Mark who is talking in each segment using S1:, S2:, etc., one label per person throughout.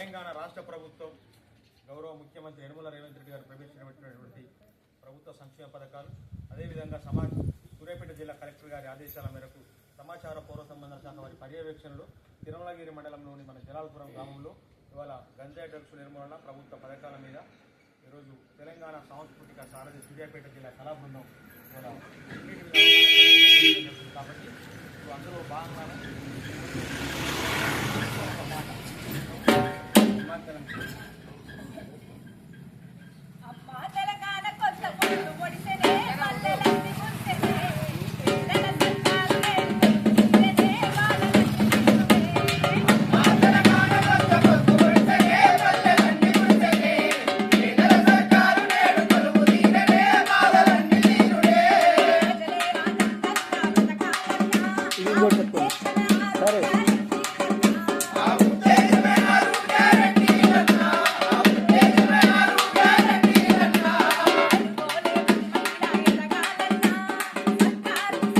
S1: తెలంగాణ రాష్ట్ర ప్రభుత్వం గౌరవ ముఖ్యమంత్రి యనమల రేవంత్ రెడ్డి గారు ప్రవేశపెట్టినటువంటి ప్రభుత్వ సంక్షేమ పథకాలు, అదేవిధంగా సూర్యాపేట జిల్లా కలెక్టర్ గారి ఆదేశాల మేరకు సమాచార పౌర సంబంధాల శాఖ వారి పర్యవేక్షణలో తిరుమలగిరి మండలంలోని మన జలాల్పురం గ్రామంలో ఇవాళ గంజాయి డ్రగ్స్ నిర్మూలన ప్రభుత్వ పథకాల మీద ఈరోజు తెలంగాణ సాంస్కృతిక సారథి సూర్యాపేట జిల్లా కళా బృందం ఇవాళ కాబట్టి అందులో భాగంగానే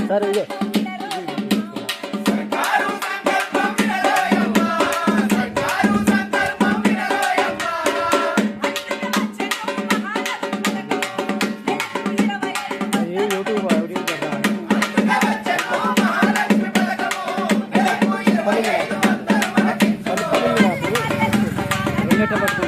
S2: సరే ఇదే యూట్యూబ్